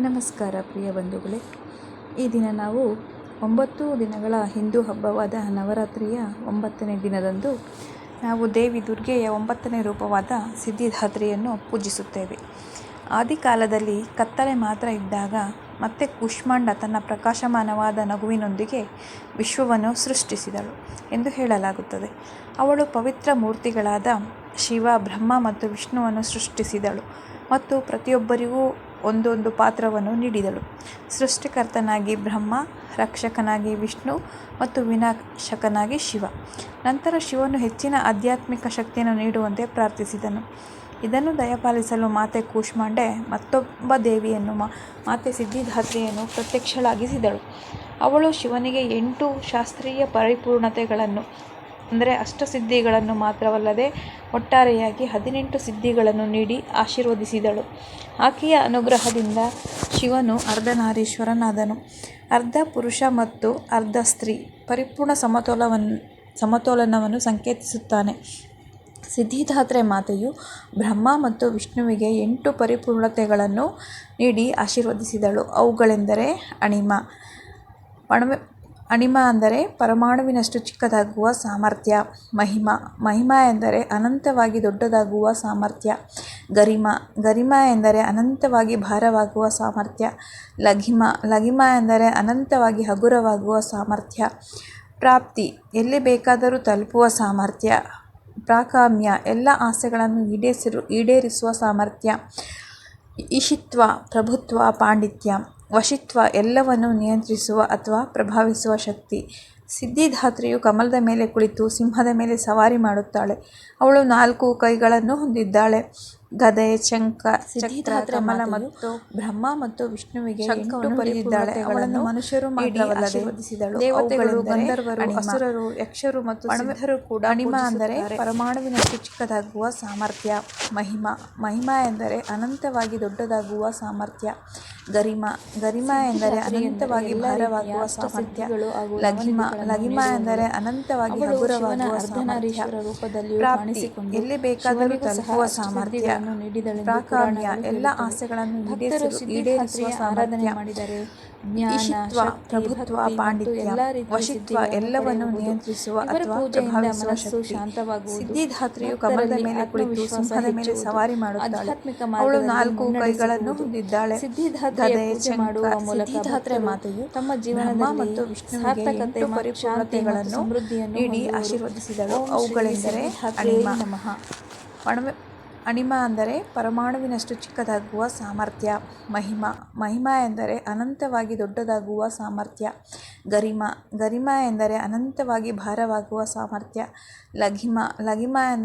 ನಮಸ್ಕಾರ ಪ್ರಿಯ ಬಂಧುಗಳೇ. ಈ ದಿನ ನಾವು 9 ದಿನಗಳ ಹಿಂದೂ ಹಬ್ಬವಾದ ನವರಾತ್ರಿಯ 9ನೇ ದಿನದಂದು ನಾವು ದೇವಿ ದುರ್ಗೆಯ 9ನೇ ರೂಪವಾದ ಸಿದ್ಧಿದಾತ್ರಿಯನ್ನು ಪೂಜಿಸುತ್ತೇವೆ. ಆದಿಕಾಲದಲ್ಲಿ ಕತ್ತಲೆ ಮಾತ್ರ ಇದ್ದಾಗ ಮತ್ತೆ ಕೂಷ್ಮಾಂಡ ತನ್ನ ಪ್ರಕಾಶಮಾನವಾದ ನಗುವಿನೊಂದಿಗೆ ವಿಶ್ವವನ್ನು ಸೃಷ್ಟಿಸಿದಳು ಎಂದು ಹೇಳಲಾಗುತ್ತದೆ. ಅವಳು ಪವಿತ್ರ ಮೂರ್ತಿಗಳಾದ ಶಿವ, ಬ್ರಹ್ಮ ಮತ್ತು ವಿಷ್ಣುವನ್ನು ಸೃಷ್ಟಿಸಿದಳು ಮತ್ತು ಪ್ರತಿಯೊಬ್ಬರಿಗೂ ಒಂದೊಂದು ಪಾತ್ರವನ್ನು ನೀಡಿದಳು. ಸೃಷ್ಟಿಕರ್ತನಾಗಿ ಬ್ರಹ್ಮ, ರಕ್ಷಕನಾಗಿ ವಿಷ್ಣು ಮತ್ತು ವಿನಾಶಕನಾಗಿ ಶಿವ. ನಂತರ ಶಿವನು ಹೆಚ್ಚಿನ ಆಧ್ಯಾತ್ಮಿಕ ಶಕ್ತಿಯನ್ನು ನೀಡುವಂತೆ ಪ್ರಾರ್ಥಿಸಿದನು. ಇದನ್ನು ದಯಪಾಲಿಸಲು ಮಾತೆ ಕೂಷ್ಮಾಂಡೆ ಮತ್ತೊಬ್ಬ ದೇವಿಯನ್ನು, ಮಾತೆ ಸಿದ್ಧಿದಾತ್ರಿಯನ್ನು ಪ್ರತ್ಯಕ್ಷಳಾಗಿಸಿದಳು. ಅವಳು ಶಿವನಿಗೆ 8 ಶಾಸ್ತ್ರೀಯ ಪರಿಪೂರ್ಣತೆಗಳನ್ನು ಅಂದರೆ ಅಷ್ಟಸಿದ್ಧಿಗಳನ್ನು ಮಾತ್ರವಲ್ಲದೆ ಒಟ್ಟಾರೆಯಾಗಿ 18 ಸಿದ್ಧಿಗಳನ್ನು ನೀಡಿ ಆಶೀರ್ವದಿಸಿದಳು. ಆಕೆಯ ಅನುಗ್ರಹದಿಂದ ಶಿವನು ಅರ್ಧನಾರೀಶ್ವರನಾದನು. ಅರ್ಧ ಪುರುಷ ಮತ್ತು ಅರ್ಧ ಸ್ತ್ರೀ ಪರಿಪೂರ್ಣ ಸಮತೋಲನವನ್ನು ಸಂಕೇತಿಸುತ್ತಾನೆ. ಸಿದ್ಧಿದಾತ್ರೆ ಮಾತೆಯು ಬ್ರಹ್ಮ ಮತ್ತು ವಿಷ್ಣುವಿಗೆ 8 ಪರಿಪೂರ್ಣತೆಗಳನ್ನು ನೀಡಿ ಆಶೀರ್ವದಿಸಿದಳು. ಅವುಗಳೆಂದರೆ ಅಣಿಮ ಅಂದರೆ ಪರಮಾಣುವಿನಷ್ಟು ಚಿಕ್ಕದಾಗುವ ಸಾಮರ್ಥ್ಯ. ಮಹಿಮಾ ಎಂದರೆ ಅನಂತವಾಗಿ ದೊಡ್ಡದಾಗುವ ಸಾಮರ್ಥ್ಯ. ಗರಿಮಾ ಎಂದರೆ ಅನಂತವಾಗಿ ಭಾರವಾಗುವ ಸಾಮರ್ಥ್ಯ. ಲಘಿಮಾ ಎಂದರೆ ಅನಂತವಾಗಿ ಹಗುರವಾಗುವ ಸಾಮರ್ಥ್ಯ. ಪ್ರಾಪ್ತಿ ಎಲ್ಲಿ ಬೇಕಾದರೂ ತಲುಪುವ ಸಾಮರ್ಥ್ಯ. ಪ್ರಾಕಾಮ್ಯ ಎಲ್ಲ ಆಸೆಗಳನ್ನು ಈಡೇರಿಸುವ ಸಾಮರ್ಥ್ಯ. ಈಶಿತ್ವ ಪ್ರಭುತ್ವ, ಪಾಂಡಿತ್ಯ. ವಶಿತ್ವ ಎಲ್ಲವನ್ನೂ ನಿಯಂತ್ರಿಸುವ ಅಥವಾ ಪ್ರಭಾವಿಸುವ ಶಕ್ತಿ. ಸಿದ್ಧಿದಾತ್ರಿಯು ಕಮಲದ ಮೇಲೆ ಕುಳಿತು ಸಿಂಹದ ಮೇಲೆ ಸವಾರಿ ಮಾಡುತ್ತಾಳೆ. ಅವಳು 4 ಕೈಗಳನ್ನು ಹೊಂದಿದ್ದಾಳೆ. ಗದೆ, ಶಂಖ, ಚಕ್ರ, ಕಮಲ ಮತ್ತು ಬ್ರಹ್ಮ ಮತ್ತು ವಿಷ್ಣುವಿಗೆ 8 ಪರಿಪೂರ್ಣತೆಗಳನ್ನು ಮನುಷ್ಯರು ಮಾತ್ರವಲ್ಲದೆ ದೇವತೆಗಳು, ಗಂಧರ್ವರು, ಅಸುರರು, ಯಕ್ಷರು ಮತ್ತು ಸಿದ್ಧರು ಕೂಡ ಅಣಿಮ ಅಂದರೆ ಪರಮಾಣುವಿನಷ್ಟು ಚಿಕ್ಕದಾಗುವ ಸಾಮರ್ಥ್ಯ. ಮಹಿಮಾ ಎಂದರೆ ಅನಂತವಾಗಿ ದೊಡ್ಡದಾಗುವ ಸಾಮರ್ಥ್ಯ. ಗರಿಮಾ ಎಂದರೆ ಅನಂತವಾಗಿ ಭಾರವಾಗುವ ಸಾಮರ್ಥ್ಯ. ಲಘಿಮಾ ಎಂದರೆ ಅನಂತವಾಗಿ ಹಗುರವಾಗುವ ಸಾಮರ್ಥ್ಯ. ಪ್ರಾಪ್ತಿ ಎಲ್ಲಿ ಬೇಕಾದರೂ ತಲುಪುವ ಸಾಮರ್ಥ್ಯ. ಪ್ರಾಕಾಮ್ಯ ಎಲ್ಲ ಆಸೆಗಳನ್ನು ಈಡೇರಿಸುವ ಸಾಮರ್ಥ್ಯ. ಈಶಿತ್ವ ಪ್ರಭುತ್ವ, ಪಾಂಡಿತ್ಯ. ವಶಿತ್ವ ಎಲ್ಲವನ್ನೂ ನಿಯಂತ್ರಿಸುವ ಅಥವಾ ಪ್ರಭಾವಿಸುವ ಶಕ್ತಿ. ಸಿದ್ಧಿದಾತ್ರಿಯು ಕಮಲದ ಮೇಲೆ ಕುಳಿತು ಸಿಂಹದ ಮೇಲೆ ಸವಾರಿ ಮಾಡುತ್ತಾಳೆ. ಅವಳು 4 ಕೈಗಳನ್ನು ಹೊಂದಿದ್ದಾಳೆ. ಗದೆ, ಶಂಖ. ಸಿದ್ಧಿದಾತ್ರೆ ಮಾತೆಯು ತಮ್ಮ ಜೀವನ ಮತ್ತು ವಿಷ್ಣುವಿಗೆ 8 ಪರಿಪೂರ್ಣತೆಗಳನ್ನು ನೀಡಿ ಆಶೀರ್ವದಿಸಿದಳು. ಅವುಗಳೆಂದರೆ ಅಣಿಮ ಅಂದರೆ ಪರಮಾಣುವಿನಷ್ಟು ಚಿಕ್ಕದಾಗುವ ಸಾಮರ್ಥ್ಯ. ಮಹಿಮಾ ಎಂದರೆ ಅನಂತವಾಗಿ ದೊಡ್ಡದಾಗುವ ಸಾಮರ್ಥ್ಯ. ಗರಿಮಾ ಎಂದರೆ ಅನಂತವಾಗಿ ಭಾರವಾಗುವ ಸಾಮರ್ಥ್ಯ. ಲಘಿಮಾ ಎಂದರೆ